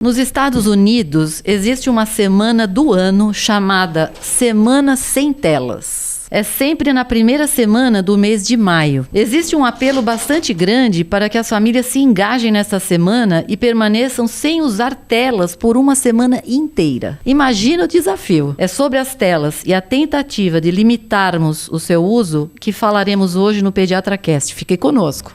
Nos Estados Unidos, existe uma semana do ano chamada Semana Sem Telas. É sempre na primeira semana do mês de maio. Existe um apelo bastante grande para que as famílias se engajem nessa semana e permaneçam sem usar telas por uma semana inteira. Imagina o desafio. É sobre as telas e a tentativa de limitarmos o seu uso que falaremos hoje no PediatraCast. Fique conosco.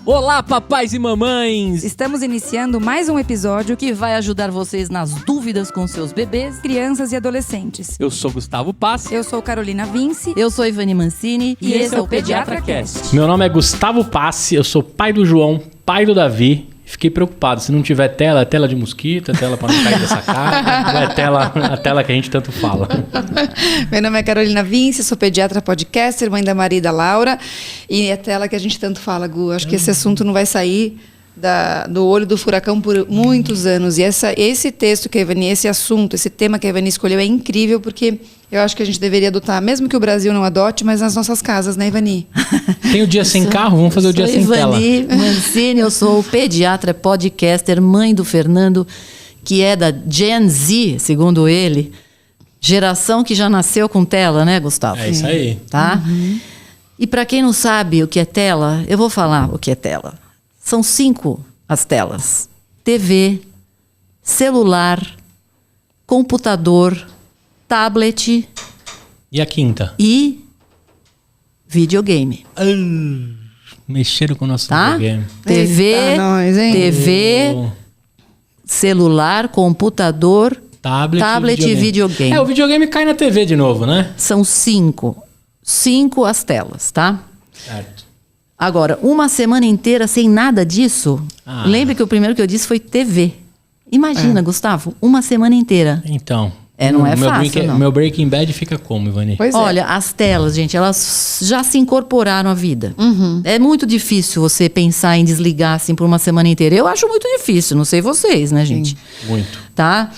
Olá, papais e mamães! Estamos iniciando mais um episódio Que vai ajudar vocês nas dúvidas com seus bebês. crianças e adolescentes. Eu sou Gustavo Passi. Eu sou Carolina Vince. Eu sou Ivani Mancini E esse é o PediatraCast. Meu nome é Gustavo Passi, eu sou pai do João, pai do Davi. Fiquei preocupado, se não tiver tela, é tela de mosquito, é tela para não cair dessa cara, ou é a tela que a gente tanto fala. Meu nome é Carolina Vince, sou pediatra podcaster, mãe da Maria e da Laura. E é tela que a gente tanto fala, Gu. Acho que esse assunto não vai sair do olho do furacão por muitos anos. E esse texto que a Ivani, esse assunto, esse tema que a Ivani escolheu é incrível, porque eu acho que a gente deveria adotar, mesmo que o Brasil não adote, mas nas nossas casas, né, Ivani? Tem o dia sem carro, vamos fazer o dia sem tela. Ivani Mancini, eu sou pediatra, podcaster, mãe do Fernando, que é da Gen Z, segundo ele. Geração que já nasceu com tela, né, Gustavo? É isso aí. Tá? E para quem não sabe o que é tela, eu vou falar o que é tela. São 5 as telas: TV, celular, computador, tablet E a quinta? e videogame. Mexeram com o nosso Tá? videogame. TV, Eita, nós, hein? TV, celular, computador, Tablet e videogame. O videogame cai na TV de novo, né? São 5. 5 as telas, tá? Certo. Agora, uma semana inteira sem nada disso. Ah. Lembra que o primeiro que eu disse foi TV. Imagina, Gustavo, uma semana inteira. Então. Não é fácil, não. Meu Breaking Bad fica como, Ivani? Pois Olha, as telas, gente, elas já se incorporaram à vida. É muito difícil você pensar em desligar assim por uma semana inteira. Eu acho muito difícil, não sei vocês, né, gente? Muito. Tá?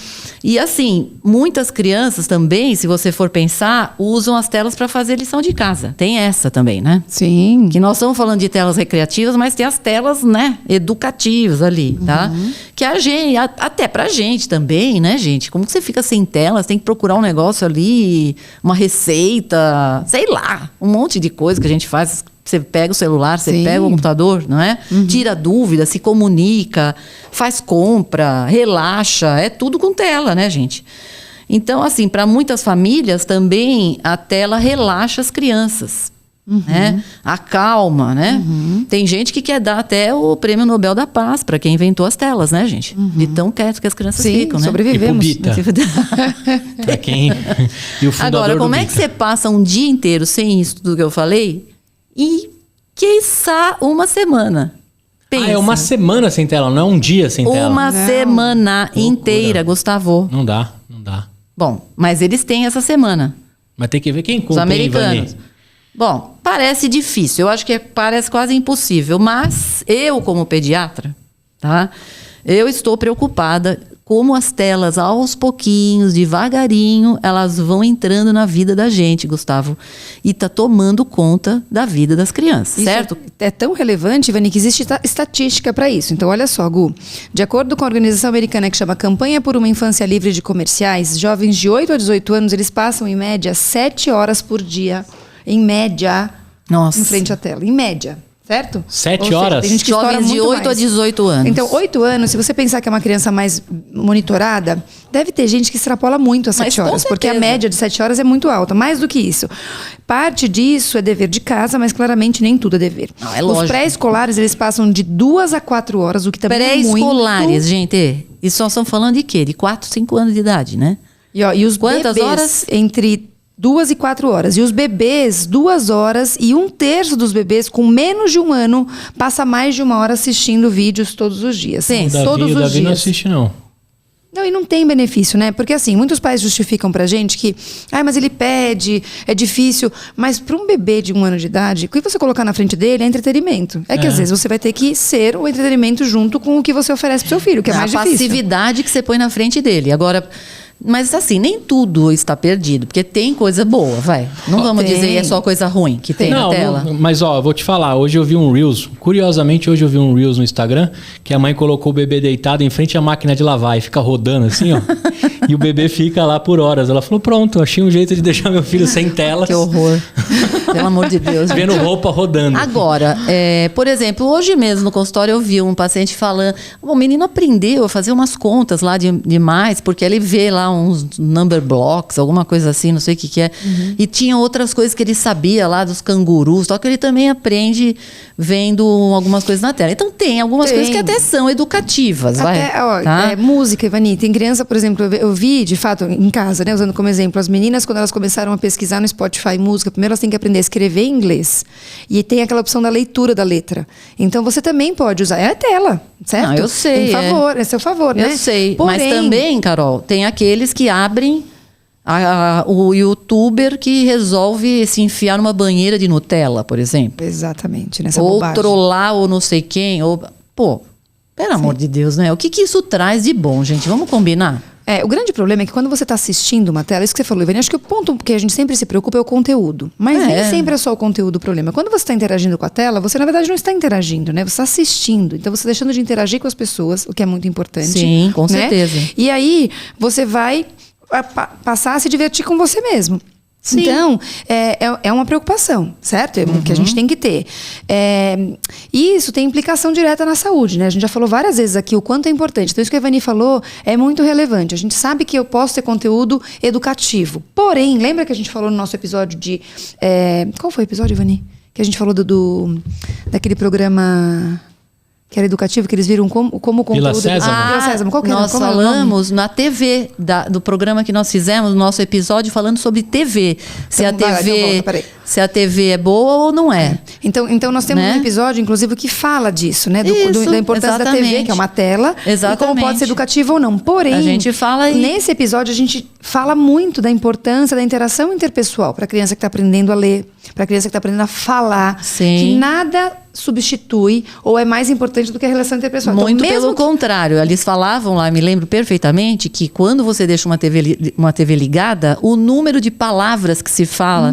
E assim, muitas crianças também, se você for pensar, usam as telas para fazer lição de casa. Tem essa também, né? Sim. Que nós estamos falando de telas recreativas, mas tem as telas, né, educativas ali, tá? Que a gente, até pra gente também, né, gente? Como que você fica sem telas? Tem que procurar um negócio ali, uma receita, sei lá, um monte de coisa que a gente faz. Você pega o celular, você Sim. pega o computador, não é? Tira dúvida, se comunica, faz compra, relaxa, é tudo com tela, né, gente? Então, assim, para muitas famílias também a tela relaxa as crianças, né? Acalma, né? Tem gente que quer dar até o Prêmio Nobel da Paz para quem inventou as telas, né, gente? De tão quieto que as crianças Sim, ficam, né? sobrevivemos. E pro Bita. Pra quem... E o fundador Agora, como do é que Bita. você passa um dia inteiro sem isso tudo que eu falei e, quiçá, uma semana? Pensa. É uma semana sem tela, não é um dia sem tela. Uma Não. semana inteira, Gustavo. Não dá. Bom, mas eles têm essa semana, Mas tem que ver quem os compra, hein, americanos. Ivani? Bom, parece difícil, eu acho que parece quase impossível, mas eu, como pediatra, tá? Eu estou preocupada como as telas, aos pouquinhos, devagarinho, elas vão entrando na vida da gente, Gustavo. E tá tomando conta da vida das crianças, Isso certo? é tão relevante, Ivani, que existe estatística para isso. Então, olha só, Gu. De acordo com a organização americana que chama Campanha por uma Infância Livre de Comerciais, jovens de 8 a 18 anos, eles passam, em média, 7 horas por dia, em média, Nossa. em frente à tela. Em média. Certo? 7 Ou seja, horas? tem gente que estoura Jovens de muito 8 a mais. 18 anos. Então, 8 anos, se você pensar que é uma criança mais monitorada, deve ter gente que extrapola muito as Mas 7 com horas, porque a certeza. média de 7 horas é muito alta. Mais do que isso. Parte disso é dever de casa, mas claramente nem tudo é dever. Não, é Os lógico. pré-escolares, eles passam de 2 a 4 horas, o que também é muito... Pré-escolares, gente. Isso nós estamos falando de quê? De 4, 5 anos de idade, né? E os Quantas bebês, horas? entre 2 e 4 horas. E os bebês, 2 horas. E 1/3 dos bebês com menos de 1 ano passa mais de 1 hora assistindo vídeos todos os dias. Sim. Todos O os Davi não dias. assiste, não. Não, e não tem benefício, né? Porque assim, muitos pais justificam pra gente que, mas ele pede, é difícil. Mas para um bebê de 1 ano de idade, o que você colocar na frente dele é entretenimento. É que às vezes você vai ter que ser o entretenimento junto com o que você oferece pro seu filho, que é mais a difícil. passividade que você põe na frente dele. Agora, Mas assim, nem tudo está perdido, porque tem coisa boa, vai. Não vamos dizer que é só coisa ruim que tem na tela. Mas vou te falar, hoje eu vi um Reels, curiosamente hoje eu vi um Reels no Instagram, que a mãe colocou o bebê deitado em frente à máquina de lavar e fica rodando assim, ó. E o bebê fica lá por horas. Ela falou, pronto, achei um jeito de deixar meu filho sem telas. Que horror. Pelo amor de Deus. Vendo roupa rodando. Agora, por exemplo, hoje mesmo no consultório eu vi um paciente falando, o menino aprendeu a fazer umas contas lá demais, porque ele vê lá uns number blocks, alguma coisa assim, não sei o que é. E tinha outras coisas que ele sabia lá dos cangurus, só que ele também aprende vendo algumas coisas na tela. Então tem algumas coisas que até são educativas, tá? Música, Ivani. Tem criança, por exemplo, eu vi, de fato, em casa, né, usando como exemplo, as meninas, quando elas começaram a pesquisar no Spotify música, primeiro elas têm que aprender a escrever em inglês. E tem aquela opção da leitura da letra. Então você também pode usar. É a tela, certo? Não, eu sei. É seu favor, né? Eu sei. Porém, mas também, Carol, tem aqueles que abrem o youtuber que resolve se enfiar numa banheira de Nutella, por exemplo. Exatamente, nessa ou bobagem. trollar ou não sei quem. Pô, pelo amor de Deus, né? O que isso traz de bom, gente? Vamos combinar? O grande problema é que quando você está assistindo uma tela, isso que você falou, Ivani, acho que o ponto que a gente sempre se preocupa é o conteúdo. Mas nem sempre é só o conteúdo o problema. Quando você está interagindo com a tela, você na verdade não está interagindo, né? Você está assistindo. Então você está deixando de interagir com as pessoas, o que é muito importante. Sim, com certeza. E aí você vai passar a se divertir com você mesmo. Sim. Então, é uma preocupação, certo? Que a gente tem que ter. E isso tem implicação direta na saúde, né? A gente já falou várias vezes aqui o quanto é importante. Então, isso que a Ivani falou é muito relevante. A gente sabe que eu posso ter conteúdo educativo. Porém, lembra que a gente falou no nosso episódio de... qual foi o episódio, Ivani? Que a gente falou daquele programa... que era educativo, que eles viram como conteúdo... Vila Sésamo. Vila Sésamo. Qual que era? Nós falamos na TV, do programa que nós fizemos, no nosso episódio, falando sobre TV. Se a TV é boa ou não é. Então nós temos um episódio, inclusive, que fala disso, né? Da importância da TV, que é uma tela. Exatamente. E como pode ser educativa ou não. Porém, a gente fala nesse episódio, a gente fala muito da importância da interação interpessoal para a criança que está aprendendo a ler, para a criança que está aprendendo a falar. Sim. Que nada substitui ou é mais importante do que a relação interpessoal. Muito então, pelo contrário. Eles falavam lá, me lembro perfeitamente, que quando você deixa uma TV ligada, o número de palavras que se fala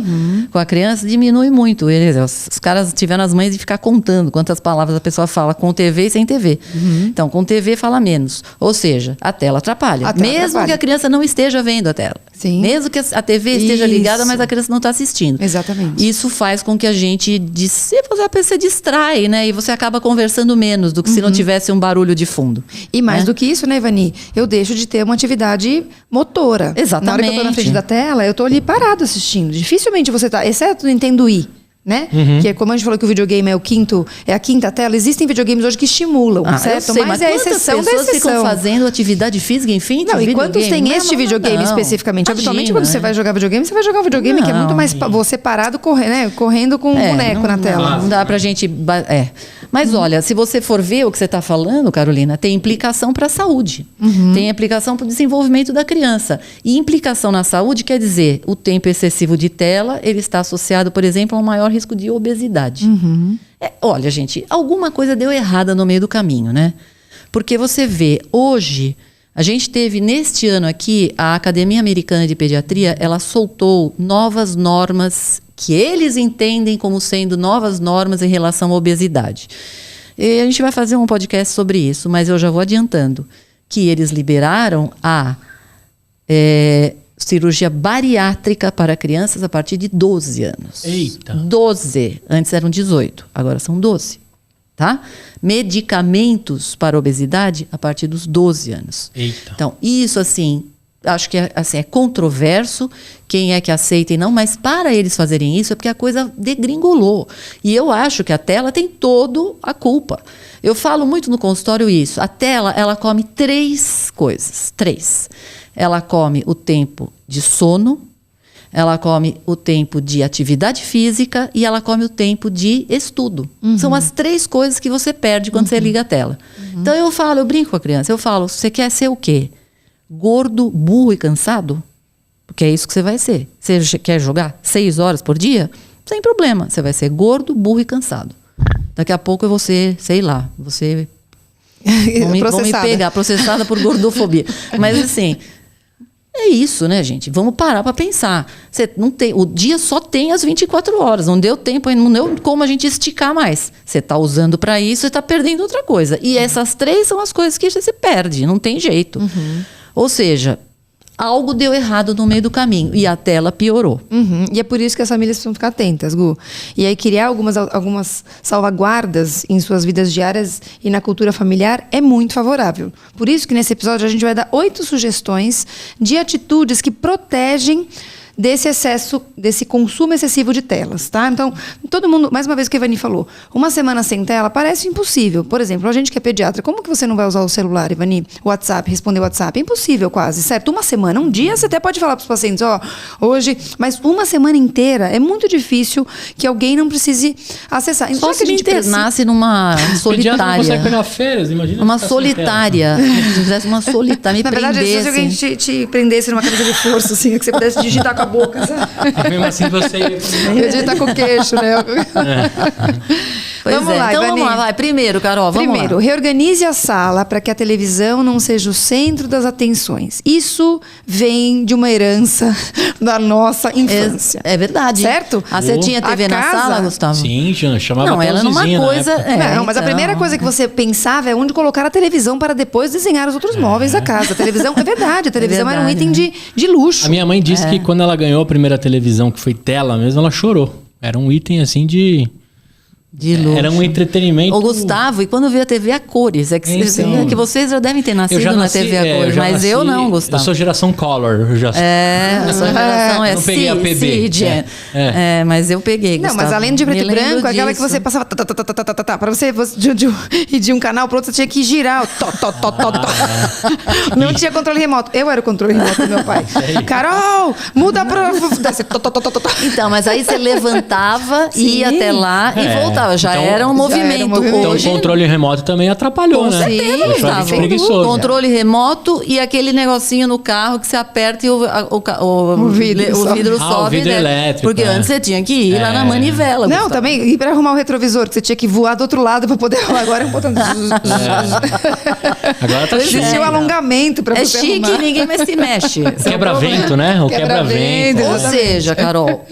com a criança diminui muito. Os caras tiveram as mães de ficar contando quantas palavras a pessoa fala com TV e sem TV. Então, com TV fala menos. Ou seja, a tela atrapalha. Mesmo que a criança não esteja vendo a tela. Sim. Mesmo que a TV esteja ligada, mas a criança não está assistindo. Exatamente. Isso faz com que a gente se distrai, né? E você acaba conversando menos do que se não tivesse um barulho de fundo. E mais do que isso, né, Ivani? Eu deixo de ter uma atividade motora. Exatamente. Na hora que eu estou na frente da tela, eu estou ali parado assistindo. Dificilmente você está, exceto no Nintendo Wii, né? Que é como a gente falou que o videogame é a quinta tela. Existem videogames hoje que estimulam, certo? Eu sei, mas é a exceção da exceção. Quantas pessoas ficam fazendo atividade física, enfim, não, e quantos tem este videogame especificamente? Habitualmente, quando você vai jogar videogame, você vai jogar um videogame que é muito mais você parado, correndo com um boneco na tela. Não dá pra gente... Mas olha, se você for ver o que você está falando, Carolina, tem implicação para a saúde. Tem implicação para o desenvolvimento da criança. E implicação na saúde quer dizer, o tempo excessivo de tela, ele está associado, por exemplo, a um maior risco de obesidade. Olha, gente, alguma coisa deu errada no meio do caminho, né? Porque você vê, hoje, a gente teve, neste ano aqui, a Academia Americana de Pediatria, ela soltou novas normas que eles entendem como sendo novas normas em relação à obesidade. E a gente vai fazer um podcast sobre isso, mas eu já vou adiantando que eles liberaram a cirurgia bariátrica para crianças a partir de 12 anos. Eita! 12. Antes eram 18, agora são 12. Tá? Medicamentos para obesidade a partir dos 12 anos. Eita. Então, isso assim... Acho que é controverso quem é que aceita e não, mas para eles fazerem isso é porque a coisa degringolou. E eu acho que a tela tem toda a culpa. Eu falo muito no consultório isso. A tela, ela come 3 coisas. 3. Ela come o tempo de sono, ela come o tempo de atividade física e ela come o tempo de estudo. São as 3 coisas que você perde quando você liga a tela. Então eu brinco com a criança, eu falo, você quer ser o quê? Gordo, burro e cansado? Porque é isso que você vai ser. Você quer jogar 6 horas por dia? Sem problema. Você vai ser gordo, burro e cansado. Daqui a pouco eu vou ser, sei lá, você... vão me pegar, processada por gordofobia. Mas assim, É isso, né, gente? Vamos parar para pensar. Você não tem, o dia só tem as 24 horas. Não deu tempo, não deu como a gente esticar mais. Você está usando para isso e está perdendo outra coisa. E essas 3 são as coisas que você perde. Não tem jeito. Ou seja, algo deu errado no meio do caminho e a tela piorou. E é por isso que as famílias precisam ficar atentas, Gu. E aí criar algumas salvaguardas em suas vidas diárias e na cultura familiar é muito favorável. Por isso que nesse episódio a gente vai dar 8 sugestões de atitudes que protegem desse excesso, desse consumo excessivo de telas, tá? Então, todo mundo, mais uma vez o que a Ivani falou, uma semana sem tela parece impossível. Por exemplo, a gente que é pediatra, como que você não vai usar o celular, Ivani? WhatsApp, responder WhatsApp? É impossível quase, certo? Uma semana, um dia você até pode falar para os pacientes, hoje, mas uma semana inteira é muito difícil que alguém não precise acessar. Só se me internasse numa Pediatra não consegue solitária. pegar férias, imagina. Uma ficar sem solitária. Se fizesse uma solitária, me Na verdade, prendesse. se alguém te prendesse numa camisa de força, assim, que você pudesse digitar com a boca, sabe? tela. Mesmo assim você... Digita com o queixo, né? Pois Vamos é. lá, Então Ivani. vamos lá, vai. Primeiro, Carol, vamos Primeiro, lá. reorganize a sala para que a televisão não seja o centro das atenções. Isso vem de uma herança da nossa infância. É verdade. Certo? Ah, você tinha TV A na casa- sala, Gustavo? Sim, já chamava Não, até ela os numa vizinhos na coisa. época. Não, mas a primeira coisa que você pensava é onde colocar a televisão para depois desenhar os outros móveis da casa. A televisão, é verdade, a televisão era um verdade, item de luxo. A minha mãe disse que quando ela ganhou a primeira televisão, que foi tela mesmo, ela chorou. Era um item assim de... De luxo. Era um entretenimento... Ô, Gustavo, e quando vê a TV a cores? É que, Então. é que vocês já devem ter nascido na TV a cores, mas eu não, Gustavo. Eu sou geração Color. Eu já A sua geração é não peguei a PB. Gen. É. Mas eu peguei, Não, Gustavo. mas além de preto Me e lembro branco, aquela que disso. você passava para você ir de um canal para outro, você tinha que girar. Não tinha controle remoto. Eu era o controle remoto do meu pai. Carol, muda para... Então, mas aí você levantava, Sim. ia até lá e voltava. Já Então- era um Já era um movimento. movimento. Então Hoje, o controle remoto também atrapalhou, com né? certeza, Sim, Deixou a Gustavo. gente preguiçoso. Controle remoto e aquele negocinho no carro que você aperta e O vidro sobe. vidro Ah, o sobe. vidro né? elétrico, Porque é. antes você tinha que ir lá na manivela. Não, Gustavo. também, e para arrumar o retrovisor, que você tinha que voar do outro lado para poder arrumar. Agora é um botão. Agora tá Existia chique. um alongamento para É você chique, arrumar. ninguém mais se mexe. Quebra-vento, né? O Quebra-vento, quebra-vento. Ou exatamente. seja, Carol,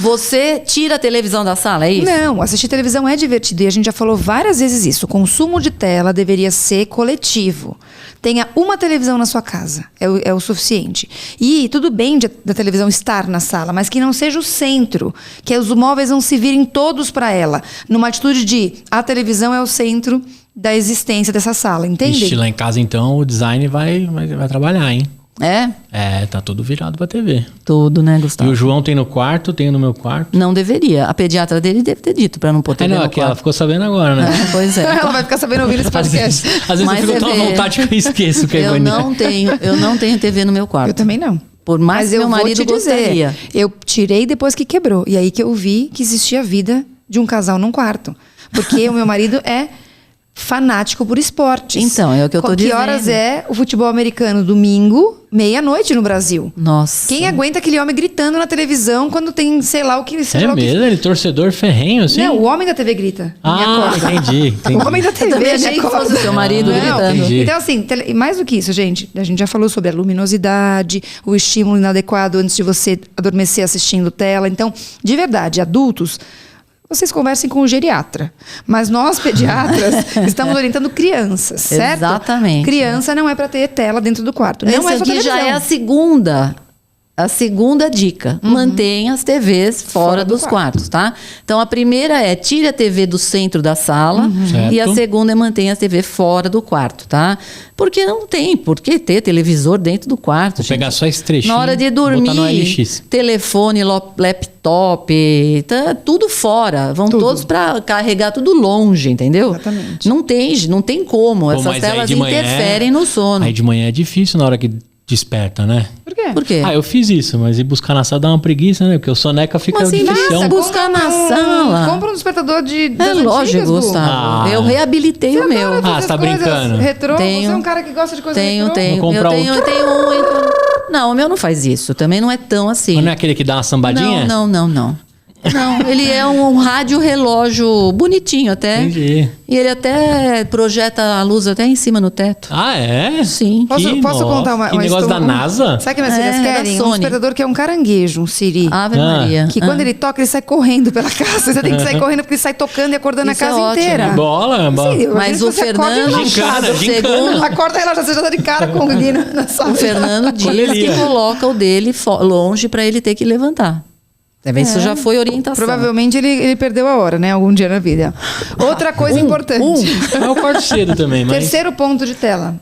você tira a televisão da sala, é isso? Não, assistir televisão é divertido e a gente já falou várias vezes isso. O consumo de tela deveria ser coletivo. Tenha uma televisão na sua casa, é o suficiente. E tudo bem da televisão estar na sala, mas que não seja o centro, que os móveis não se virem todos para ela, numa atitude de a televisão é o centro da existência dessa sala, entende? Ixi, lá em casa, então, o design vai trabalhar, hein? É? É, tá todo virado pra TV. Tudo, né, E Gustavo? o João tem no quarto, tem no meu quarto. Não deveria. A pediatra dele deve ter dito pra não pôr Ah, TV não, no aqui ela quarto. ficou sabendo agora, né? É, pois é. Ela vai ficar sabendo ouvir esse Às vezes, podcast. às vezes Mas eu fico tão à você vê. vontade que eu esqueço que é Eu Ivani. não tenho TV no meu quarto. Eu também não. Por mais Mas que eu meu vou marido te dizer, gostaria. eu tirei depois que quebrou. E aí que eu vi que existia a vida de um casal num quarto. Porque o meu marido é fanático por esportes. Então, é o que eu tô Que dizendo. horas é o futebol americano? Domingo, meia-noite no Brasil. Nossa. Quem aguenta aquele homem gritando na televisão quando tem, sei lá o que... Sei É lá o que... mesmo? Ele é torcedor ferrenho, assim? Não, o homem da TV grita. Me Ah, acorda. entendi. O homem da TV também me achei que acorda. fosse o seu marido Não. gritando. Entendi. Então, assim, e mais do que isso, gente, a gente já falou sobre a luminosidade, o estímulo inadequado antes de você adormecer assistindo tela. Então, de verdade, adultos, vocês conversem com o geriatra. Mas nós, pediatras, estamos orientando crianças, certo? Exatamente. Criança não é para ter tela dentro do quarto. Não Essa é só aqui já televisão. é a segunda dica. Mantenha as TVs fora dos quartos, tá? Então, a primeira é tire a TV do centro da sala. E a Certo. segunda é mantenha a TV fora do quarto, tá? Porque não tem por que ter televisor dentro do quarto, Vou gente. pegar só esse trechinho. Na hora de botar no dormir, LX. telefone, laptop, tá tudo fora. Vão Tudo. todos para carregar tudo longe, entendeu? Exatamente. Não tem como. Pô, Essas mas aí telas de manhã- interferem no sono. Aí de manhã é difícil na hora que desperta, né? Por quê? Por quê? Ah, eu fiz isso, mas ir buscar na sala dá uma preguiça, né? Porque o soneca fica Mas assim, difícil. nossa, buscar na sala. Compra um despertador de É das lógico, antigas, Gu. Gustavo. Ah. Eu reabilitei o meu. Adora fazer Ah, você tá as coisas brincando. Retrô? Tenho. Você é um cara que gosta de coisa Tenho. retrô? Eu comprar tenho outro. um. Não, o meu não faz isso. Também não é tão assim. Mas não é aquele que dá uma sambadinha? Não. Não, ele é um rádio relógio bonitinho até. Entendi. E ele até projeta a luz até em cima no teto. Ah, é? Sim. Posso contar uma Que negócio história? da NASA? Sabe o que minhas filhas É, querem? da Um Sony. despertador que é um caranguejo, um siri. Ave Maria. Que quando ele toca, ele sai correndo pela casa. Você tem que sair correndo porque ele sai tocando e acordando Isso a casa é ótimo. inteira. Bola, bola. Sim, Mas o você acorda Fernando, relaxado. Gincana. Acorda relaxado, você já tá de cara com o menino na sala. O Fernando diz Colheria. que coloca o dele longe para ele ter que levantar. Isso já foi orientação. Provavelmente ele perdeu a hora, né? Algum dia na vida. Outra coisa importante. Eu acordo cedo também, mas... Terceiro ponto de tela.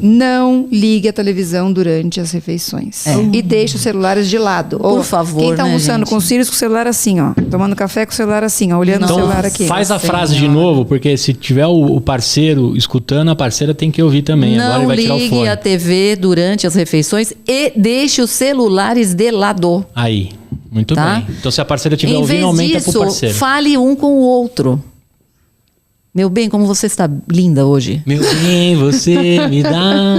Não ligue a televisão durante as refeições. E deixe os celulares de lado. Por favor, Quem tá né, almoçando gente? com os filhos com o celular assim, ó. Tomando café com o celular assim, ó. Olhando o Então, celular aqui. faz a frase de novo, porque se tiver o parceiro escutando, a parceira tem que ouvir também. Agora ele Não vai tirar o ligue fone. a TV durante as refeições e deixe os celulares de lado. Aí, muito Tá? bem. Então se a parceira estiver Em ouvindo, vez aumenta pro disso, parceiro. fale um com o outro. Meu bem, como você está linda hoje. Meu bem, você me dá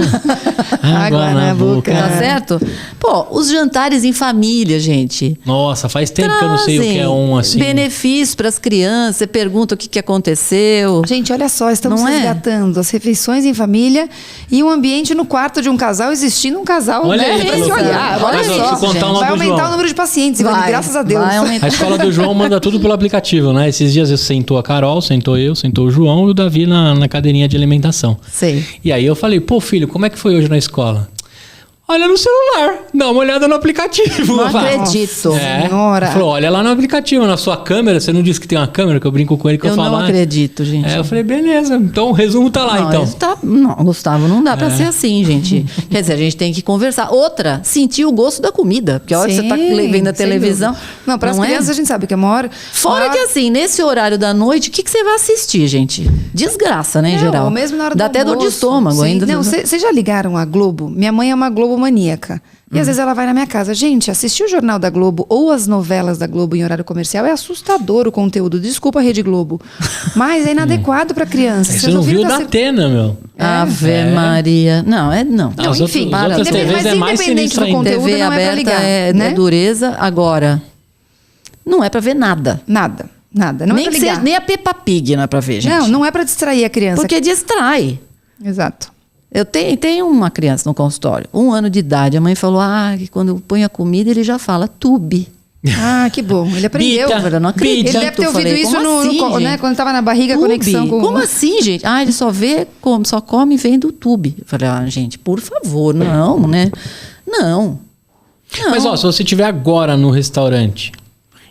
água na boca. Tá certo? Pô, os jantares em família, gente. Nossa, faz tempo que eu não sei o que é um assim. Benefício para as crianças. Você pergunta o que aconteceu. Gente, olha só, estamos Não é? resgatando as refeições em família e um ambiente no quarto de um casal existindo um casal. Olha né? aí, Tem que que loucura. olhar. Olha Mas, ó, só. deixa eu contar uma Vai do aumentar João. o número de pacientes, Ivani, graças a Deus. Vai aumentar. A escola do João manda tudo pelo aplicativo, né? Esses dias sentou a Carol, sentou eu, sentou o João e o Davi na cadeirinha de alimentação. Sei. E aí eu falei, pô filho, como é que foi hoje na escola? Olha no celular, dá uma olhada no aplicativo. Não Eu falei, acredito. É. Senhora. Ele falou, olha lá no aplicativo, na sua câmera. Você não disse que tem uma câmera, que eu brinco com ele, que eu Eu falo. não acredito, gente. É, eu falei, beleza, então o resumo tá lá, Não, então. isso não, Gustavo, não dá pra ser assim, gente. Quer dizer, a gente tem que conversar. Outra, sentir o gosto da comida. Porque a hora que você tá vendo a sem televisão. dúvida. Não, para as é? crianças a gente sabe que é maior. Fora que assim, nesse horário da noite, o que você vai assistir, gente? Desgraça, né, em geral. Ou mesmo na hora do Dá até dor de almoço. estômago Sim. ainda. Não, vocês já ligaram a Globo? Minha mãe é uma Globo maníaca. E às vezes ela vai na minha casa. Gente, assistir o Jornal da Globo ou as novelas da Globo em horário comercial é assustador o conteúdo. Desculpa, Rede Globo. Mas é inadequado para criança. Você não viu da Atena, meu. Ave Maria. Não, não. Não, as enfim, outras independente- TVs mas é mais independente sinistra do ainda. conteúdo, TV não é pra aberta ligar, é né? dureza. Agora, não é pra ver nada. Nada. Não nem, é pra que ligar. seja, nem a Peppa Pig não é pra ver, gente. Não é para distrair a criança. Porque distrai. Exato. Eu tenho uma criança no consultório, 1 ano de idade. A mãe falou que quando eu ponho a comida, ele já fala tube. Ah, que bom. Ele aprendeu. Bita. Eu não acredito. Ele deve ter Eu ouvido falei, isso como no, assim, né, gente? quando estava na barriga, a Tube? conexão com... Como assim, gente? Ele só come e vem do tube. Eu falei, gente, por favor, não, né? Não. Mas ó, se você estiver agora no restaurante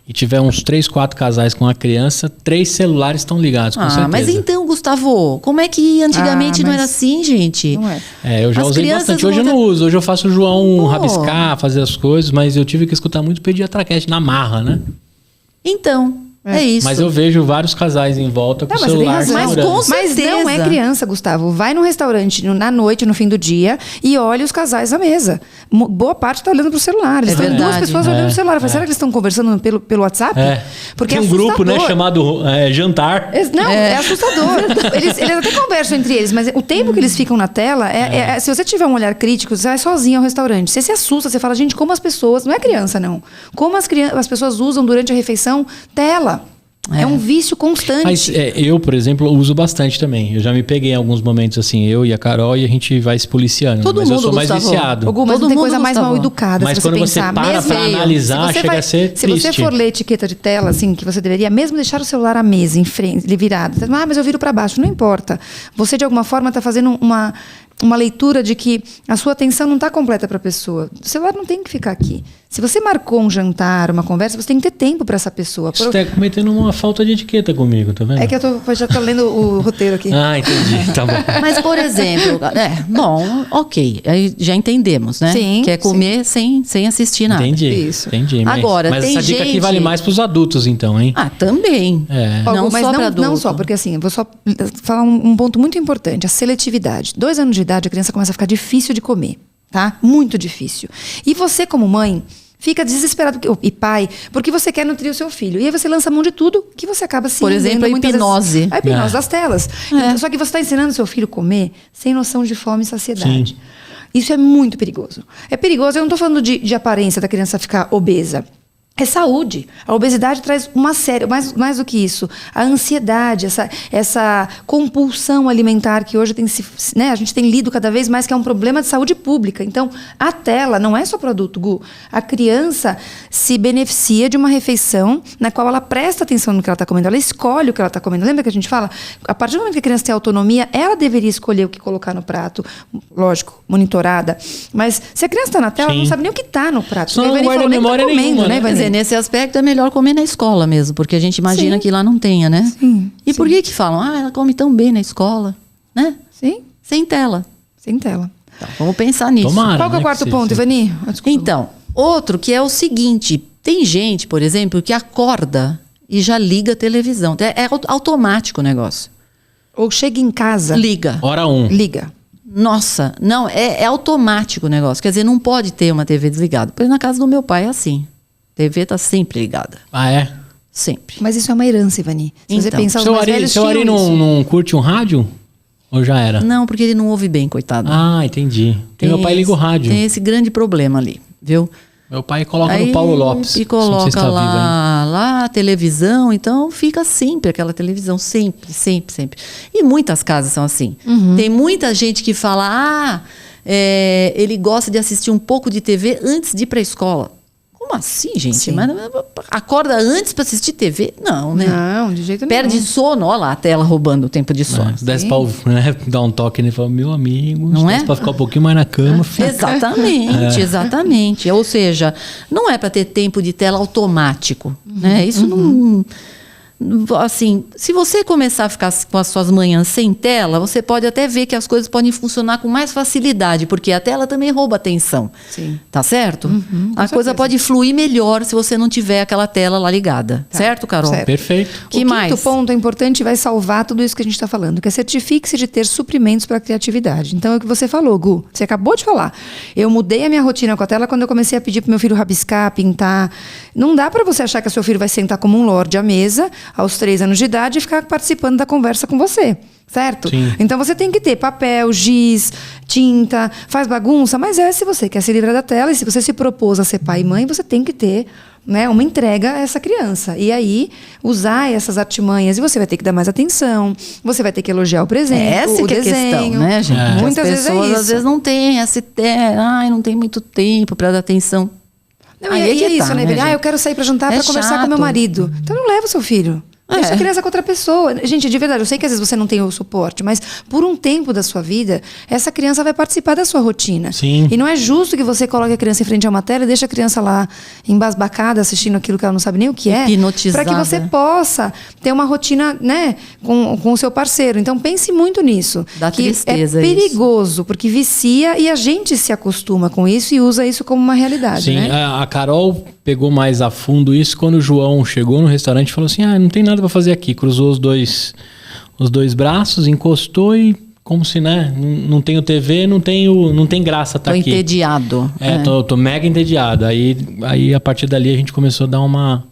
e tiver uns 3, 4 casais com a criança, 3 celulares estão ligados, com certeza. Mas então, Gustavo, como é que antigamente não era assim, gente? Não é. Eu já As usei crianças bastante. Hoje eu vão não uso. Hoje eu faço o João Pô. rabiscar, fazer as coisas, mas eu tive que escutar muito pediatraquete na marra, né? Então, é isso. Mas eu vejo vários casais em volta com o Não, mas você tem celular razão. Mas segurando. com Mas não é certeza. criança, Gustavo. Vai num restaurante na noite, no fim do dia, e olha os casais à mesa. Boa parte está olhando pro celular. Eles É estão verdade. duas pessoas olhando pro celular. Eu falei, será que eles estão conversando pelo WhatsApp? Porque Tem é um grupo, né, assustador. chamado Jantar. Não, é assustador. Eles até conversam entre eles, mas o tempo que eles ficam na tela, se você tiver um olhar crítico, você vai sozinho ao restaurante. Você se assusta, você fala, gente, como as pessoas... Não é criança, não. Como as pessoas usam durante a refeição tela. É um vício constante. Mas eu, por exemplo, uso bastante também. Eu já me peguei em alguns momentos assim, eu e a Carol, e a gente vai se policiando. Todo mas eu mundo, sou mais Gustavo. viciado. Mas Todo não tem mundo, coisa mais Gustavo. mal educada, Mas se você quando você pensar. para pra analisar, chega a ser Se você triste. for ler etiqueta de tela, assim, que você deveria mesmo deixar o celular à mesa, em frente, virado. Mas eu viro para baixo. Não importa. Você, de alguma forma, está fazendo uma leitura de que a sua atenção não está completa para a pessoa. O celular não tem que ficar aqui. Se você marcou um jantar, uma conversa, você tem que ter tempo para essa pessoa. Você está cometendo uma falta de etiqueta comigo, tá vendo? É que eu já estou lendo o roteiro aqui. Ah, entendi. Tá bom. Mas, por exemplo, ok, aí já entendemos, né? Sim, Que é comer sem assistir nada. Entendi. Isso. Entendi. Agora, mas tem essa dica aqui gente- vale mais pros adultos, então, hein? Também. Não Mas só para adulto. não só, porque assim, eu vou só falar um ponto muito importante, a seletividade. 2 anos de idade, a criança começa a ficar difícil de comer, tá? Muito difícil. E você, como mãe, fica desesperado, e pai, porque você quer nutrir o seu filho. E aí você lança a mão de tudo, que você acaba se Por exemplo, rendendo a muitas hipnose. vezes. A hipnose das telas. Então, só que você está ensinando seu filho a comer sem noção de fome e saciedade. Sim. Isso é muito perigoso. É perigoso, eu não estou falando de aparência da criança ficar obesa. É saúde. A obesidade traz uma série, mais do que isso, a ansiedade, essa compulsão alimentar que hoje a gente tem lido cada vez mais que é um problema de saúde pública. Então, a tela não é só produto, Gu. A criança se beneficia de uma refeição na qual ela presta atenção no que ela está comendo, ela escolhe o que ela está comendo. Lembra que a gente fala? A partir do momento que a criança tem autonomia, ela deveria escolher o que colocar no prato, lógico, monitorada. Mas se a criança está na tela, ela não sabe nem o que está no prato. Só não guarda memória nenhuma, né? Quer dizer, nesse aspecto é melhor comer na escola mesmo, porque a gente imagina Sim. que lá não tenha, né? Sim, E por que falam? Ela come tão bem na escola, né? Sim, Sem tela. sem tela. Então, vamos pensar nisso. Tomara. Qual que é o né, quarto que ponto, seja. Ivani? Desculpa. Então, outro que é o seguinte, tem gente, por exemplo, que acorda e já liga a televisão. É automático o negócio. Ou chega em casa, Liga. Hora 1. liga. Nossa, não, é automático o negócio. Quer dizer, não pode ter uma TV desligada. Por exemplo, na casa do meu pai é assim. A TV tá sempre ligada. Ah, é? Sempre. Mas isso é uma herança, Ivani. Se você Então, pensar, os mais velhos Seu Ari tinham isso. não curte um rádio? Ou já era? Não, porque ele não ouve bem, coitado. Ah, entendi. Porque meu pai liga o rádio. Tem esse grande problema ali, viu? Meu pai coloca no Paulo Lopes. E Não sei coloca se tá vivo ainda. lá a televisão, então fica sempre aquela televisão, sempre, sempre, sempre. E muitas casas são assim. Tem muita gente que fala, ele gosta de assistir um pouco de TV antes de ir para a escola. Como assim, gente? Sim. Mas acorda antes para assistir TV? Não, né? Não, de jeito nenhum. Perde sono, olha lá a tela roubando o tempo de sono. Se desse pra dar um toque nele e falar, meu amigo, Não se é? desse pra ficar um pouquinho mais na cama. Exatamente, exatamente. Ou seja, não é para ter tempo de tela automático, né? Isso não... Assim, se você começar a ficar com as suas manhãs sem tela, você pode até ver que as coisas podem funcionar com mais facilidade, porque a tela também rouba atenção. Sim. Tá certo? A coisa certeza. pode fluir melhor se você não tiver aquela tela lá ligada. Certo, Carol? certo. Perfeito. Que O mais? quinto ponto é importante e vai salvar tudo isso que a gente está falando, que é certifique-se de ter suprimentos para a criatividade. Então, é o que você falou, Gu. Você acabou de falar. Eu mudei a minha rotina com a tela quando eu comecei a pedir para meu filho rabiscar, pintar. Não dá para você achar que o seu filho vai sentar como um lorde à mesa, aos 3 anos de idade, e ficar participando da conversa com você. Certo? Sim. Então você tem que ter papel, giz, tinta, faz bagunça, mas se você quer se livrar da tela e se você se propôs a ser pai e mãe, você tem que ter, né, uma entrega a essa criança. E aí, usar essas artimanhas. E você vai ter que dar mais atenção, você vai ter que elogiar o presente, Essa o que é a desenho. questão, né, gente? É. Muitas As vezes é pessoas isso. às vezes não têm essa ideia, não tem muito tempo para dar atenção. Não, Aí e é que é isso, tá, né, né, Beli? gente? Eu quero sair para jantar É para conversar com meu chato. marido. Então não leva o seu filho. Deixa a criança com outra pessoa. Gente, de verdade, eu sei que às vezes você não tem o suporte, mas por um tempo da sua vida, essa criança vai participar da sua rotina. Sim. E não é justo que você coloque a criança em frente a uma tela e deixe a criança lá embasbacada, assistindo aquilo que ela não sabe nem o que é. Hipnotizada. Para que você possa ter uma rotina, né, com o seu parceiro. Então pense muito nisso. Dá que tristeza é isso. perigoso, porque vicia e a gente se acostuma com isso e usa isso como uma realidade, Sim, né? a Carol pegou mais a fundo isso quando o João chegou no restaurante e falou assim, não tem nada pra fazer aqui. Cruzou os dois braços, encostou e como se, né, não tenho TV, não tem graça estar Tô aqui. entediado. Tô mega entediado. Aí a partir dali a gente começou a dar uma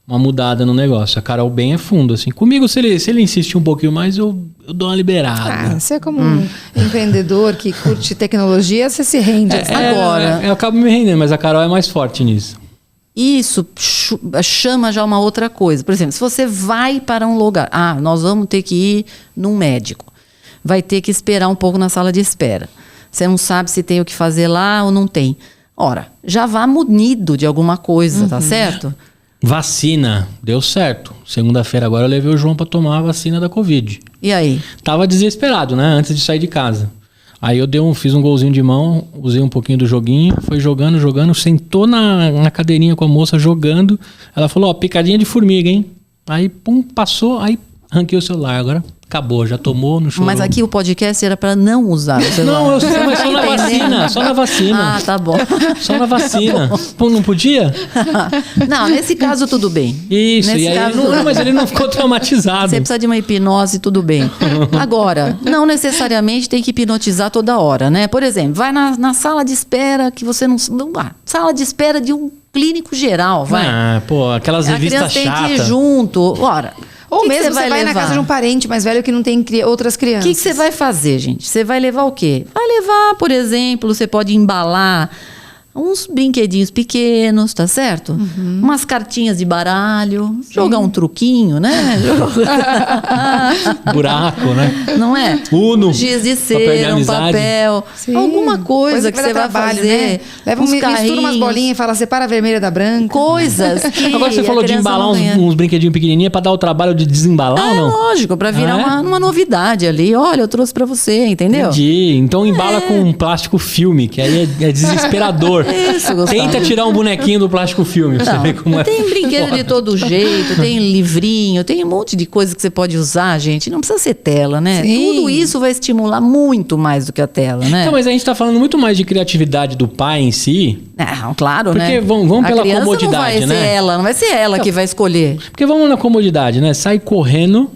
mudada no negócio. A Carol bem é fundo, assim. Comigo, se ele insistir um pouquinho mais, eu dou uma liberada. Você como um empreendedor que curte tecnologia, você se rende. Agora- Eu acabo me rendendo, mas a Carol é mais forte nisso. Isso chama já uma outra coisa. Por exemplo, se você vai para um lugar, nós vamos ter que ir num médico. Vai ter que esperar um pouco na sala de espera. Você não sabe se tem o que fazer lá ou não tem. Ora, já vá munido de alguma coisa, tá certo? Vacina, deu certo. Segunda-feira agora eu levei o João pra tomar a vacina da Covid. E aí? Tava desesperado, né? Antes de sair de casa. Aí eu fiz um golzinho de mão, usei um pouquinho do joguinho, foi jogando, sentou na cadeirinha com a moça jogando. Ela falou, picadinha de formiga, hein? Aí, pum, passou, aí ranquei o celular. Agora acabou, já tomou, não chorou. Mas aqui o podcast era para não usar o celular. Não, eu sei, mas só na vacina, só na vacina. Ah, tá bom. Só na vacina. Pô, não podia? Não, nesse caso tudo bem. Isso, Nesse e aí caso, não, mas ele não ficou traumatizado. Você precisa de uma hipnose, tudo bem. Agora, não necessariamente tem que hipnotizar toda hora, né? Por exemplo, vai na sala de espera que você não sala de espera de um clínico geral, vai. Aquelas A revistas criança tem que ir chatas. junto. Ora, Ou que mesmo que você vai na levar? casa de um parente mais velho que não tem outras O crianças. que você vai fazer, gente? Você vai levar o quê? Vai levar, por exemplo, você pode embalar uns brinquedinhos pequenos, tá certo? Umas cartinhas de baralho, jogar um truquinho, né? Buraco, né? Não é? Uno. Um giz de Papel de cera, um amizade. papel, Sim. alguma coisa que vai você dar vai trabalho, fazer. né? Leva uns mistura umas carrinhos, bolinhas e fala, separa a vermelha da branca. coisas que Agora você a falou de criança embalar não ganha. uns brinquedinhos pequenininhos pra dar o trabalho de desembalar ou É não? lógico, pra virar Ah, é? uma novidade ali. Olha, eu trouxe pra você, entendeu? Entendi. Então embala com um plástico filme, que aí é desesperador. Isso, Gustavo. Tenta tirar um bonequinho do plástico filme, pra você Não, ver como é. tem brinquedo foda. de todo jeito, tem livrinho, tem um monte de coisa que você pode usar, gente. Não precisa ser tela, né? Sim. Tudo isso vai estimular muito mais do que a tela, né? Então, mas a gente tá falando muito mais de criatividade do pai em si. Não, claro, Porque né? vamos A pela criança comodidade, não vai né? ser ela, não vai ser ela que vai escolher. Porque vamos na comodidade, né? Sai correndo,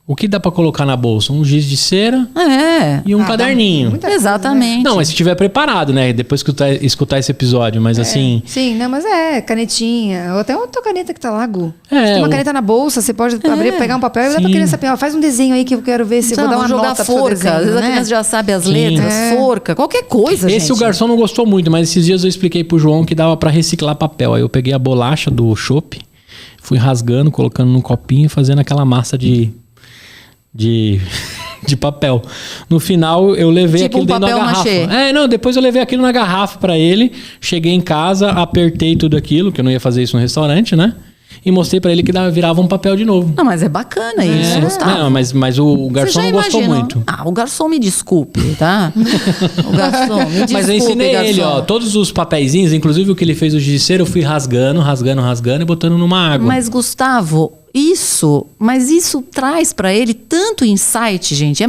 o que dá pra colocar na bolsa? Um giz de cera É. e um caderninho. muita coisa, Exatamente. Não, mas se tiver preparado, né? Depois que escutar esse episódio, mas assim... Sim, não, mas canetinha. Ou até outra caneta que tá lá, Gu. É, Tem uma o- caneta na bolsa, você pode abrir, pegar um papel e dar pra Sim. criança. Ó, faz um desenho aí que eu quero ver se eu Então, vou dar uma jogar nota pro seu forca. desenho, Às vezes a né? criança já sabe as Sim. letras, forca, qualquer coisa, gente. Esse o garçom não gostou muito, mas esses dias eu expliquei pro João que dava pra reciclar papel. Aí eu peguei a bolacha do chopp, fui rasgando, colocando num copinho e fazendo aquela massa de papel. No final, eu levei Tipo aquilo um dentro da papel garrafa. machê. Não, depois eu levei aquilo na garrafa pra ele. Cheguei em casa, apertei tudo aquilo, que eu não ia fazer isso no restaurante, né? E mostrei pra ele que virava um papel de novo. Não, mas é bacana isso, Gustavo. Não, mas o garçom Você já não gostou imaginou? muito. O garçom me desculpe, tá? O garçom, me desculpe, Mas eu ensinei garçom. ele, ó, todos os papeizinhos, inclusive o que ele fez o giz de cera, eu fui rasgando e botando numa água. Mas, Gustavo, isso traz pra ele tanto insight, gente. É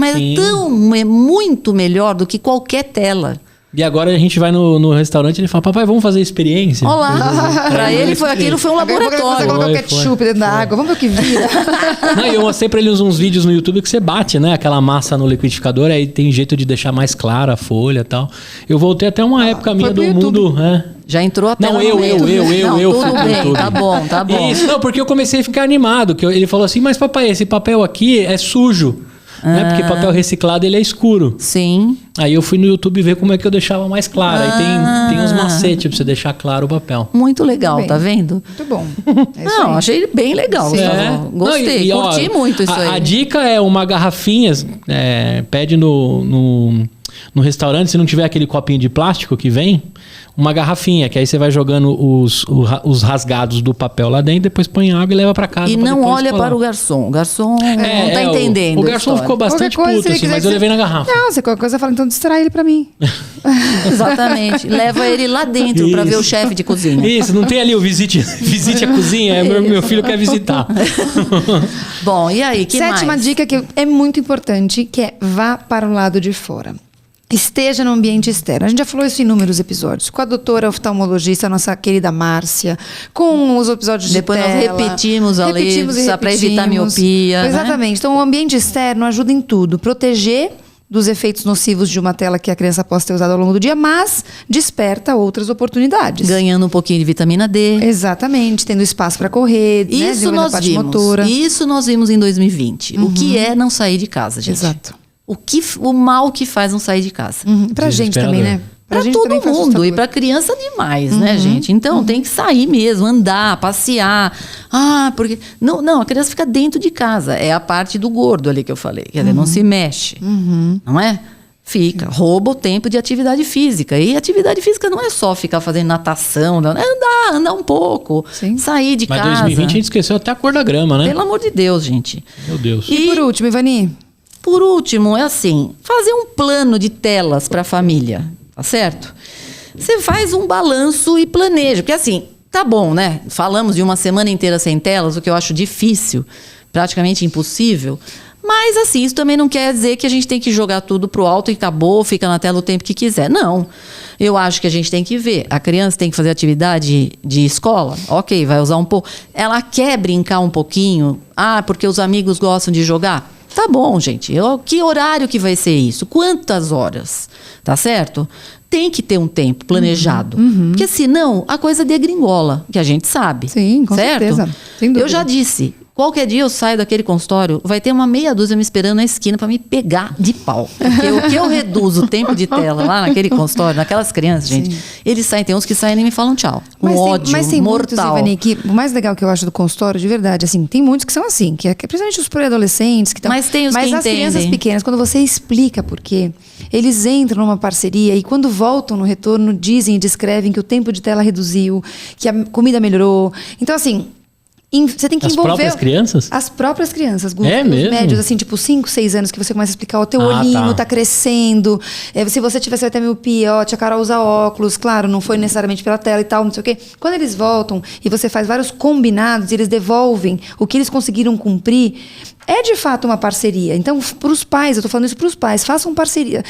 muito melhor do que qualquer tela. E agora a gente vai no restaurante e ele fala, papai, vamos fazer a experiência? Olá, pra ele aquilo foi um Agora você laboratório. colocar o Foi, ketchup dentro da água, vamos ver o que vira. Não, e eu mostrei pra ele uns vídeos no YouTube que você bate, né? Aquela massa no liquidificador, aí tem jeito de deixar mais clara a folha e tal. Eu voltei até uma época minha do pro mundo... Já entrou até Não, eu Não, fui tudo pro bem, YouTube. tá bom. Isso, não, porque eu comecei a ficar animado. Ele falou assim, mas papai, esse papel aqui é sujo. Né? Porque papel reciclado ele é escuro. Sim. Aí eu fui no YouTube ver como é que eu deixava mais claro. Aí tem uns macetes pra você deixar claro o papel. Muito legal, Muito bem. tá vendo? Muito bom. É isso Não, aí. achei bem legal, Gustavo. Gostei, ó, curti muito isso aí. A dica é uma garrafinha, pede no restaurante, se não tiver aquele copinho de plástico que vem, uma garrafinha, que aí você vai jogando os rasgados do papel lá dentro, depois põe água e leva pra casa. E pra não depois olha colar. para o garçom. O garçom não tá entendendo. O a garçom história. ficou bastante Qualquer coisa, puto, se ele assim, quiser mas que eu você- levei na garrafa. Não, se qualquer coisa, fala, então distrai ele pra mim. Exatamente. Leva ele lá dentro pra ver o chefe de cozinha. Isso, não tem ali o visite a cozinha, meu filho quer visitar. Bom, e aí, que Sétima mais? dica que é muito importante, que é vá para o lado de fora. Esteja no ambiente externo. A gente já falou isso em inúmeros episódios. Com a doutora oftalmologista, nossa querida Márcia, com os episódios Depois de nós tela. repetimos ali, pra evitar miopia, né? Exatamente. Então, o ambiente externo ajuda em tudo. Proteger dos efeitos nocivos de uma tela que a criança possa ter usado ao longo do dia, mas desperta outras oportunidades. Ganhando um pouquinho de vitamina D. Exatamente, tendo espaço para correr, né, Isso desenvolvendo a nós parte vimos. motora. Isso nós vimos em 2020. O que é não sair de casa, gente? Exato. O mal que faz não sair de casa. Pra gente também, né? Pra gente todo também faz mundo. E assustador. pra criança demais, né, gente? Então tem que sair mesmo, andar, passear. Porque. Não, a criança fica dentro de casa. É a parte do gordo ali que eu falei. Quer dizer, não se mexe. Não é? Fica. Rouba o tempo de atividade física. E atividade física não é só ficar fazendo natação, não. É andar um pouco. Sim. Sair de Mas casa. 2020 a gente esqueceu até a cor da grama, né? Pelo amor de Deus, gente. Meu Deus. E por último, Ivani? Por último, é assim, fazer um plano de telas para a família, tá certo? Você faz um balanço e planeja, porque assim, tá bom, né? Falamos de uma semana inteira sem telas, o que eu acho difícil, praticamente impossível. Mas assim, isso também não quer dizer que a gente tem que jogar tudo pro alto e acabou, fica na tela o tempo que quiser. Não. Eu acho que a gente tem que ver. A criança tem que fazer atividade de escola? Ok, vai usar um pouco. Ela quer brincar um pouquinho? Porque os amigos gostam de jogar? Tá bom, gente. Que horário que vai ser isso? Quantas horas? Tá certo? Tem que ter um tempo planejado. Porque senão a coisa degringola, que a gente sabe. Sim, com certo? certeza. Sem dúvida. Eu já disse, Qualquer dia eu saio daquele consultório, vai ter uma meia dúzia me esperando na esquina para me pegar de pau. Porque o que eu reduzo o tempo de tela lá naquele consultório, naquelas crianças, gente, eles saem, tem uns que saem e nem me falam tchau. Ódio mas tem mortal. muitos, Ivani, que o mais legal que eu acho do consultório, de verdade, assim, tem muitos que são assim, que é principalmente os pré-adolescentes que estão. Mas tem os que as entendem. Crianças pequenas, quando você explica por quê, eles entram numa parceria e quando voltam no retorno, dizem e descrevem que o tempo de tela reduziu, que a comida melhorou. Então, assim. Você tem que envolver... As próprias crianças? As próprias crianças. É os mesmo? médios, assim, tipo 5, 6 anos, que você começa a explicar, o teu olhinho tá crescendo, se você tiver, você vai ter miopia, ó, tia Carol usa óculos, claro, não foi necessariamente pela tela e tal, não sei o quê. Quando eles voltam e você faz vários combinados e eles devolvem o que eles conseguiram cumprir, é de fato uma parceria. Então, para os pais, eu tô falando isso para os pais, façam parceria,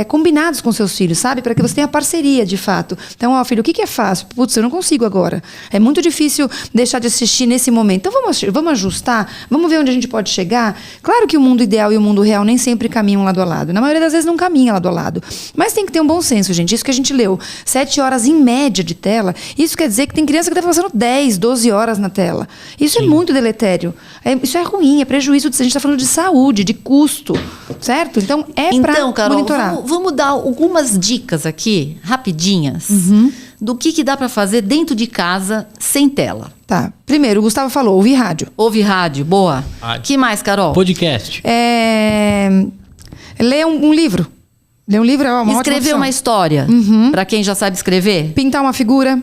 combinados com seus filhos, sabe? Para que você tenha parceria, de fato. Então, ó, filho, o que é fácil? Putz, eu não consigo agora. É muito difícil deixar de assistir nesse momento. Então, vamos ajustar? Vamos ver onde a gente pode chegar? Claro que o mundo ideal e o mundo real nem sempre caminham lado a lado. Na maioria das vezes não caminha lado a lado. Mas tem que ter um bom senso, gente. Isso que a gente leu. 7 horas em média de tela. Isso quer dizer que tem criança que está passando 10, 12 horas na tela. Isso é muito deletério. Isso é ruim, é prejuízo. A gente está falando de saúde, de custo, certo? Então, para Carol, monitorar. vamos dar algumas dicas aqui, rapidinhas, do que dá para fazer dentro de casa sem tela. Tá. Primeiro, o Gustavo falou, ouvir rádio. Ouve rádio, boa. Que mais, Carol? Podcast. Ler um livro. Ler um livro é uma ótima Escrever opção. uma história, para quem já sabe escrever. Pintar uma figura.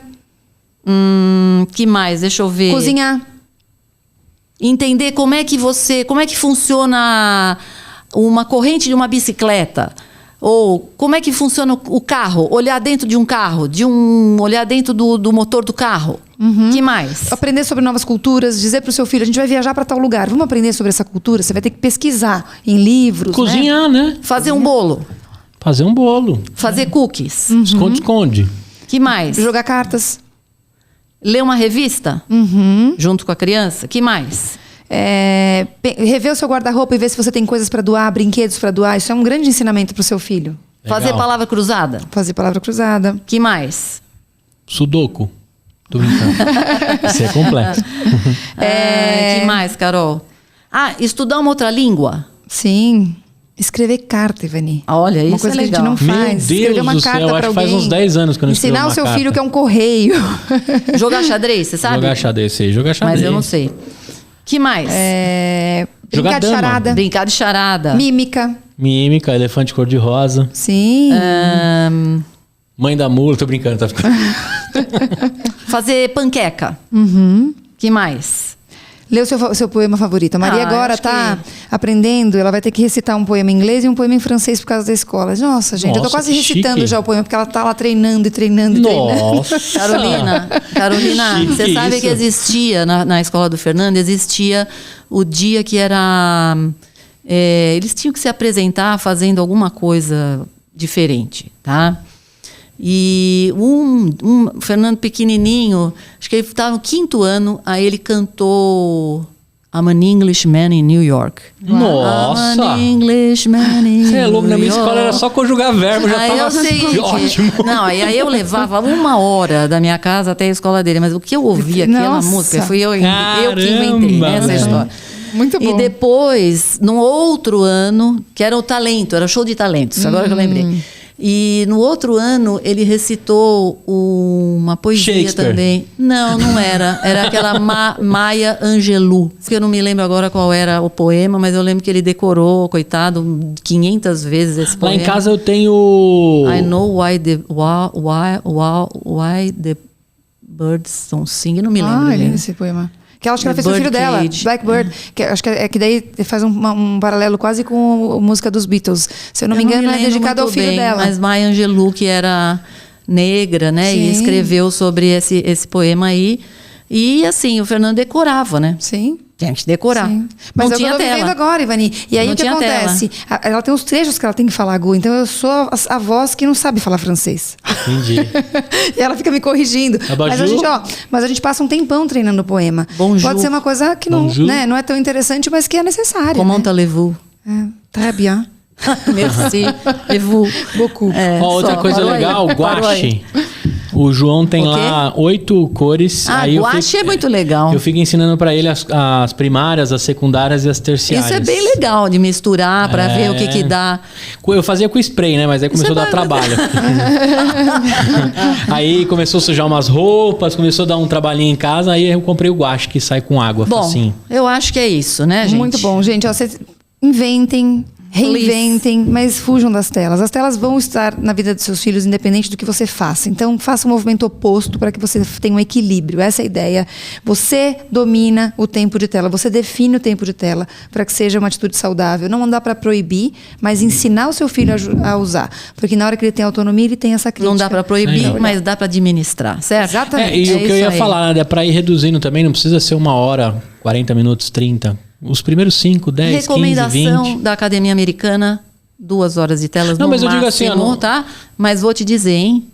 Que mais? Deixa eu ver. Cozinhar. Entender como é que funciona uma corrente de uma bicicleta. Ou como é que funciona o carro. Olhar dentro de um carro. Olhar dentro do motor do carro. Que mais? Aprender sobre novas culturas. Dizer para o seu filho, a gente vai viajar para tal lugar. Vamos aprender sobre essa cultura? Você vai ter que pesquisar em livros. Cozinhar, né? Fazer um bolo. Fazer um bolo. Fazer cookies. Esconde. Que mais? Jogar cartas. Ler uma revista junto com a criança. Que mais? Rever o seu guarda-roupa e ver se você tem coisas para doar, brinquedos para doar. Isso é um grande ensinamento para o seu filho. Legal. Fazer palavra cruzada. Fazer palavra cruzada. Que mais? Sudoku. Tô brincando. Isso é complexo. Que mais, Carol? Estudar uma outra língua. Sim. Escrever carta, Ivani. Olha, uma isso coisa é que a legal. gente não faz. Meu Deus Escrever uma do carta céu, para acho que alguém. faz uns 10 anos que eu não escrevo Ensinar uma o seu carta. filho que é um correio. Jogar xadrez, você sabe? Jogar xadrez, sei. Jogar xadrez. Mas eu não sei. Que mais? Brincar de dama. charada. Brincar de charada. Mímica. Mímica, elefante cor-de-rosa. Sim. Mãe da mula, tô brincando, tá ficando. Fazer panqueca. Que mais? Lê o seu poema favorito. A Maria agora acho está aprendendo, ela vai ter que recitar um poema em inglês e um poema em francês por causa da escola. Nossa, gente, eu tô Nossa, quase que recitando chique. já o poema, porque ela tá lá treinando e treinando. Nossa. Carolina, Chique você sabe isso. que existia na escola do Fernando, existia o dia que era... eles tinham que se apresentar fazendo alguma coisa diferente, tá? E um Fernando pequenininho, acho que ele estava no 5º ano, aí ele cantou I'm an Englishman in New York. Nossa. I'm an Englishman in Você é louco, na minha New escola era York. só conjugar verbo, já Aí tava é o seguinte, ótimo. não, aí eu levava 1 hora da minha casa até a escola dele, mas o que eu ouvia aquela Nossa. música, fui eu que inventei, né, essa Caramba, história. Muito bom. E depois, num outro ano, que era o talento, era show de talentos, agora que eu lembrei. E no outro ano ele recitou uma poesia Shakespeare. também. Não era. Era aquela Maya Angelou. Que eu não me lembro agora qual era o poema, mas eu lembro que ele decorou, coitado, 500 vezes esse Lá poema. em casa eu tenho... I know why the birds don't sing. Eu não me lembro. Ah, lindo dele. esse poema. Que ela acho que ela The fez pro filho Bird dela, Cage. Blackbird. Que acho que é que daí faz um paralelo quase com a música dos Beatles. Se eu não me engano, é lembro dedicado ao muito filho bem, dela. Mas Maya Angelou, que era negra, né? E Sim. escreveu sobre esse poema aí. E assim, o Fernando decorava, né? Sim. Tinha que decorar. Sim. Mas não eu tinha tô vivendo tela. agora, Ivani. E aí Não o que tinha acontece? Ela tem uns trechos que ela tem que falar, Gu. Então eu sou a voz que não sabe falar francês. Entendi. E ela fica me corrigindo. Abajur. Mas a gente passa um tempão treinando o poema. Bonjour. Pode ser uma coisa que não, Bonjour. né, não é tão interessante, mas que é necessária. Comment né? allez-vous? Très bien. Merci. Et vous? Beaucoup. É, Ó, outra só, coisa parou aí. legal, Parou aí. guache. O João tem O quê? lá 8 cores. Ah, aí guache é muito legal. Eu fico ensinando pra ele as primárias, as secundárias e as terciárias. Isso é bem legal de misturar pra ver o que dá. Eu fazia com spray, né? Mas aí começou a dar trabalho. Aí começou a sujar umas roupas, começou a dar um trabalhinho em casa, aí eu comprei o guache que sai com água. Bom, facinho. eu acho que é isso, né, gente? Muito bom, gente. Ó, vocês inventem, reinventem, mas fujam das telas. As telas vão estar na vida dos seus filhos, independente do que você faça. Então, faça um movimento oposto para que você tenha um equilíbrio. Essa é a ideia. Você domina o tempo de tela, você define o tempo de tela para que seja uma atitude saudável. Não dá para proibir, mas ensinar o seu filho a usar. Porque na hora que ele tem autonomia, ele tem essa crítica. Não dá pra proibir, Sim. mas dá pra administrar, certo? Exatamente. E o que eu ia isso aí. falar, né? É pra ir reduzindo também, não precisa ser 1 hora, 40 minutos, 30. Os primeiros 5, 10, 15, Recomendação 20. da Academia Americana, 2 horas de telas Não, no mas eu digo assim, máximo, ó, não- tá? Mas vou te dizer, hein?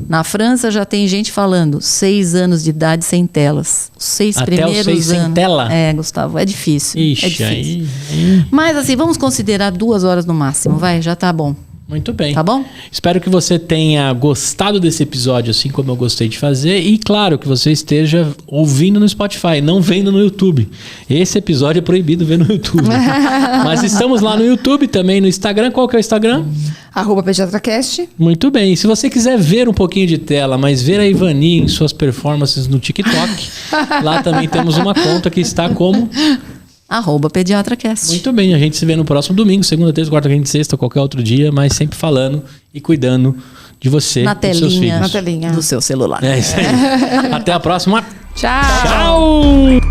Na França já tem gente falando 6 anos de idade sem telas. Os 6 Até os primeiros 6 sem anos. tela? É, Gustavo, é difícil. é Ixi, difícil. aí. Mas assim, vamos considerar 2 horas no máximo, vai, já tá bom. Muito bem. Tá bom? Espero que você tenha gostado desse episódio, assim como eu gostei de fazer. E claro, que você esteja ouvindo no Spotify, não vendo no YouTube. Esse episódio é proibido ver no YouTube. Mas estamos lá no YouTube também, no Instagram. Qual que é o Instagram? @pediatracast. Muito bem. Se você quiser ver um pouquinho de tela, mas ver a Ivani em suas performances no TikTok, lá também temos uma conta que está como... @pediatracast. Muito bem, a gente se vê no próximo domingo, segunda, terça, quarta, quinta, sexta, qualquer outro dia, mas sempre falando e cuidando de você Na e dos seus telinha, filhos. Na telinha. do seu celular. É isso aí. Até a próxima. Tchau. Tchau!